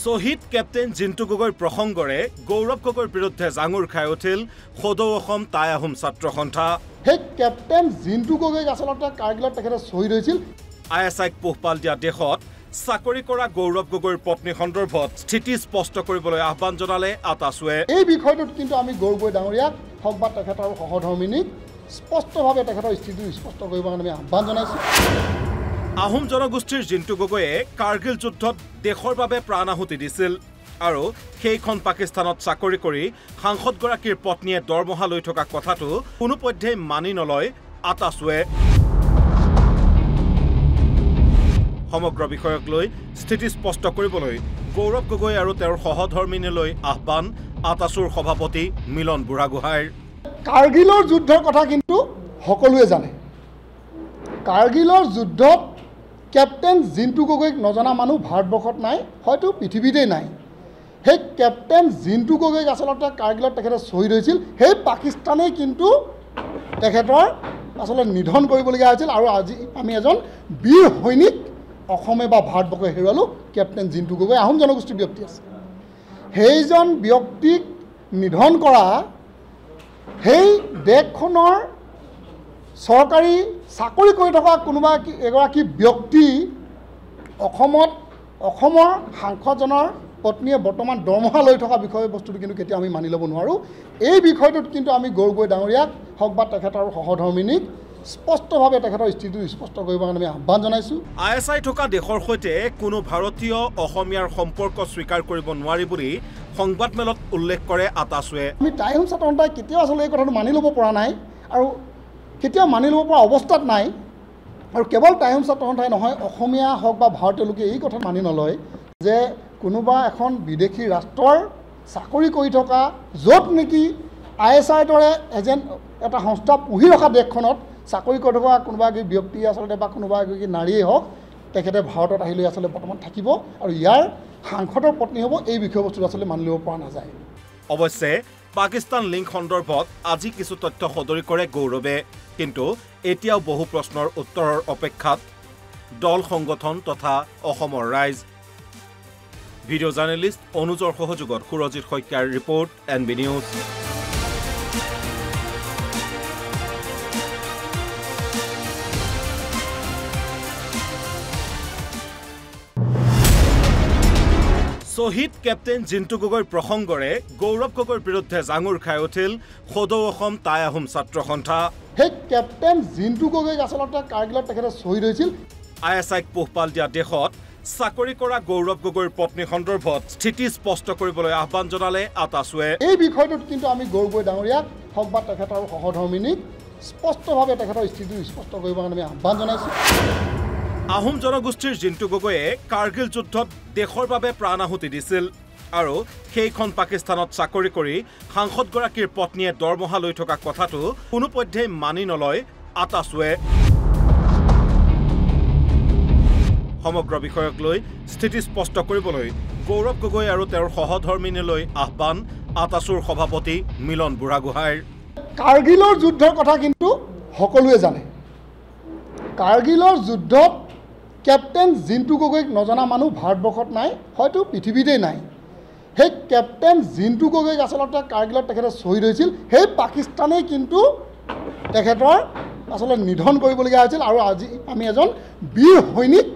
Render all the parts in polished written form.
শহীদ captain Jintu গগৈৰ প্ৰসংগৰে গৌৰৱ গগৈৰ বিৰুদ্ধে জাঙুৰ খাই উঠিল সদৌ অসম টাই আহোম ছাত্ৰ সন্থা। সেই কেপ্টেইন জিন্তু গগৈ আচলতে কাৰ্গিলত তেখেতে শ্বহীদ হৈছিল। ISIক পোহপাল দিয়া দেশত চাকৰি কৰা গৌৰৱ গগৈৰ পত্নী সন্দৰ্ভত স্থিতি স্পষ্ট কৰিবলৈ আহ্বান জনালে আতাছুৱে। এই বিষয়টোত কিন্তু আমি গগৈ ডাঙৰীয়াক হওক বা তেখেতৰ সহধৰ্মিনীক স্পষ্টভাৱে তেখেতৰ স্থিতি স্পষ্ট কৰিবৰ কাৰণে আমি আহ্বান জনাইছোঁ। আহোম জনগোষ্ঠীৰ জিন্তু গগৈয়ে কাৰ্গিল যুদ্ধত দেশৰ বাবে প্ৰাণ আহুতি দিছিল আৰু সেইখন পাকিস্তানত চাকৰি কৰি সাংসদগৰাকীৰ পত্নীয়ে দৰমহা লৈ থকা কথাটো কোনোপধ্যেই মানি নলয় আতাছুৱে। সমগ্ৰ বিষয়ক লৈ স্থিতি স্পষ্ট কৰিবলৈ গৌৰৱ গগৈ আৰু তেওঁৰ সহধৰ্মিনীলৈ আহ্বান আতাছুৰ সভাপতি মিলন বুঢ়াগোহাঁইৰ। কাৰ্গিলৰ যুদ্ধৰ কথা কিন্তু সকলোৱে জানে। কাৰ্গিলৰ যুদ্ধত কেপ্টেইন জিন্তু গগৈক নজনা মানুহ ভাৰতবৰ্ষত নাই, হয়তো পৃথিৱীতেই নাই। সেই কেপ্টেইন জিন্তু গগৈক আচলতে কাৰ্গিলত তেখেতে শ্বহীদ হৈছিল। সেই পাকিস্তানেই কিন্তু তেখেতৰ আচলতে নিধন কৰিবলগীয়া হৈছিল আৰু আজি আমি এজন বীৰ সৈনিক অসমে বা ভাৰতবৰ্ষে হেৰুৱালোঁ কেপ্টেইন জিন্তু গগৈ। আহোম জনগোষ্ঠীৰ ব্যক্তি আছে, সেইজন ব্যক্তিক নিধন কৰা সেই দেশখনৰ চৰকাৰী চাকৰি কৰি থকা কোনোবা এগৰাকী ব্যক্তি অসমৰ সাংসদজনৰ পত্নীয়ে বৰ্তমান দৰমহা লৈ থকা বিষয়বস্তুটো কিন্তু কেতিয়া আমি মানি ল'ব নোৱাৰোঁ। এই বিষয়টোত কিন্তু আমি গগৈ ডাঙৰীয়াক হওক বা তেখেতৰ সহধৰ্মিনীক স্পষ্টভাৱে তেখেতৰ স্থিতি স্পষ্ট কৰিবৰ কাৰণে আমি আহ্বান জনাইছোঁ। ISI থকা দেশৰ সৈতে কোনো ভাৰতীয় অসমীয়াৰ সম্পৰ্ক স্বীকাৰ কৰিব নোৱাৰি বুলি সংবাদমেলত উল্লেখ কৰে আতাছুৱে। আমি টাই আহোম ছাত্ৰ সন্থাই কেতিয়াও আচলতে এই কথাটো মানি ল'ব পৰা নাই আৰু কেতিয়াও মানি ল'ব পৰা অৱস্থাত নাই। আৰু কেৱল টাই আহোম ছাত্ৰ সন্থাই নহয়, অসমীয়া হওক বা ভাৰতীয় লোকে এই কথা মানি নলয় যে কোনোবা এখন বিদেশী ৰাষ্ট্ৰৰ চাকৰি কৰি থকা, য'ত নেকি ISIৰ দৰে এটা সংস্থা পুহি ৰখা দেশখনত চাকৰি কৰি থকা কোনোবা এগৰাকী ব্যক্তি আচলতে বা কোনোবা এগৰাকী নাৰীয়েই হওক, তেখেতে ভাৰতত আহিলে আচলতে বৰ্তমান থাকিব আৰু ইয়াৰ সাংসদৰ পত্নী হ'ব, এই বিষয়বস্তুটো আচলতে মানি ল'ব পৰা নাযায়। অৱশ্যে পাকিস্তান লিংক সন্দৰ্ভত আজি কিছু তথ্য সদৰি কৰে গৌৰৱে, কিন্তু এতিয়াও বহু প্ৰশ্নৰ উত্তৰৰ অপেক্ষাত দল সংগঠন তথা অসমৰ ৰাইজ। ভিডিঅ' জাৰ্নেলিষ্ট অনুজৰ সহযোগত সুৰজিৎ শইকীয়াৰ ৰিপৰ্ট NB নিউজ। শহীদ কেপ্টেইন জিন্তু গগৈৰ প্ৰসংগৰে গৌৰৱ গগৈৰ বিৰুদ্ধে জাঙুৰ খাই উঠিল সদৌ অসম টাই আহোম ছাত্ৰ সন্থা। সেই কেপ্টেইন জিন্তু গগৈক আচলতে কাৰ্গিলত তেখেতে শ্বহীদ হৈছিল। ISIক পোহপাল দিয়া দেশত চাকৰি কৰা গৌৰৱ গগৈৰ পত্নী সন্দৰ্ভত স্থিতি স্পষ্ট কৰিবলৈ আহ্বান জনালে আতাছুৱে। এই বিষয়টোত কিন্তু আমি গগৈ ডাঙৰীয়াক হওক বা তেখেতৰ সহধৰ্মিনীক স্পষ্টভাৱে তেখেতৰ স্থিতি স্পষ্ট কৰিবৰ কাৰণে আমি আহ্বান জনাইছোঁ। আহোম জনগোষ্ঠীৰ জিন্তু গগৈয়ে কাৰ্গিল যুদ্ধত দেশৰ বাবে প্ৰাণ আহুতি দিছিল আৰু সেইখন পাকিস্তানত চাকৰি কৰি সাংসদগৰাকীৰ পত্নীয়ে দৰমহা লৈ থকা কথাটো কোনোপধ্যেই মানি নলয় আতাছুৱে। সমগ্ৰ বিষয়ক লৈ স্থিতি স্পষ্ট কৰিবলৈ গৌৰৱ গগৈ আৰু তেওঁৰ সহধৰ্মিনীলৈ আহ্বান আতাছুৰ সভাপতি মিলন বুঢ়াগোহাঁইৰ। কাৰ্গিলৰ যুদ্ধৰ কথা কিন্তু সকলোৱে জানে। কাৰ্গিলৰ যুদ্ধত কেপ্টেইন জিন্তু গগৈক নজনা মানুহ ভাৰতবৰ্ষত নাই, হয়তো পৃথিৱীতেই নাই। সেই কেপ্টেইন জিন্তু গগৈক আচলতে কাৰ্গিলত তেখেতে শ্বহীদ হৈছিল। সেই পাকিস্তানেই কিন্তু তেখেতৰ আচলতে নিধন কৰিবলগীয়া হৈছিল আৰু আজি আমি এজন বীৰ সৈনিক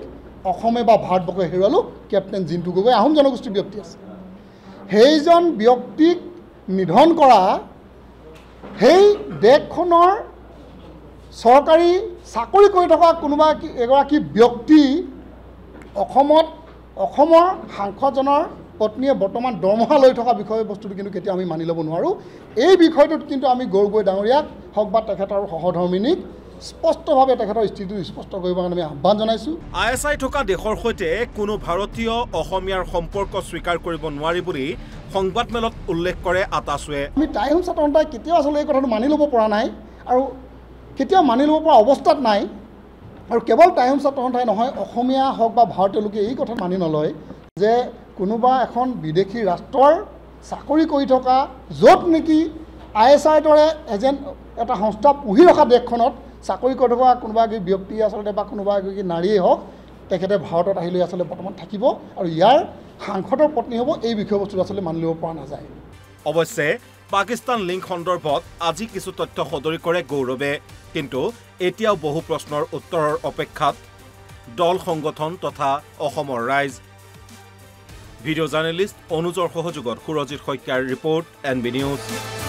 অসমে বা ভাৰতবৰ্ষে হেৰুৱালোঁ কেপ্টেইন জিন্তু গগৈ। আহোম জনগোষ্ঠীৰ ব্যক্তি আছে, সেইজন ব্যক্তিক নিধন কৰা সেই দেশখনৰ চৰকাৰী চাকৰি কৰি থকা কোনোবা এগৰাকী ব্যক্তি অসমৰ সাংসদজনৰ পত্নীয়ে বৰ্তমান দৰমহা লৈ থকা বিষয়বস্তুটো কিন্তু কেতিয়া আমি মানি ল'ব নোৱাৰোঁ। এই বিষয়টোত কিন্তু আমি গগৈ ডাঙৰীয়াক হওক বা তেখেতৰ সহধৰ্মিনীক স্পষ্টভাৱে তেখেতৰ স্থিতি স্পষ্ট কৰিবৰ কাৰণে আমি আহ্বান জনাইছোঁ। ISI থকা দেশৰ সৈতে কোনো ভাৰতীয় অসমীয়াৰ সম্পৰ্ক স্বীকাৰ কৰিব নোৱাৰি বুলি সংবাদমেলত উল্লেখ কৰে আতাছুৱে। আমি টাই আহোম ছাত্ৰ সন্থাই কেতিয়াও আচলতে এই কথাটো মানি ল'ব পৰা নাই আৰু কেতিয়াও মানি ল'ব পৰা অৱস্থাত নাই। আৰু কেৱল টাই আহোম ছাত্ৰ সন্থাই নহয়, অসমীয়া হওক বা ভাৰতীয় লোকে এই কথা মানি নলয় যে কোনোবা এখন বিদেশী ৰাষ্ট্ৰৰ চাকৰি কৰি থকা, য'ত নেকি ISIৰ দৰে এটা সংস্থা পুহি ৰখা দেশখনত চাকৰি কৰি থকা কোনোবা এগৰাকী ব্যক্তি আচলতে বা কোনোবা এগৰাকী নাৰীয়েই হওক, তেখেতে ভাৰতত আহিলে আচলতে বৰ্তমান থাকিব আৰু ইয়াৰ সাংসদৰ পত্নী হ'ব এই বিষয়বস্তুটো আচলতে মানি ল'ব পৰা নাযায় অৱশ্যে পাকিস্তান লিংক সন্দৰ্ভত আজি কিছু তথ্য সদৰি কৰে গৌৰৱে কিন্তু এতিয়াও বহু প্ৰশ্নৰ উত্তৰৰ অপেক্ষাত দল সংগঠন তথা অসমৰ ৰাইজ ভিডিঅ' জাৰ্নেলিষ্ট অনুজৰ সহযোগত সুৰজিৎ শইকীয়াৰ ৰিপৰ্ট NB নিউজ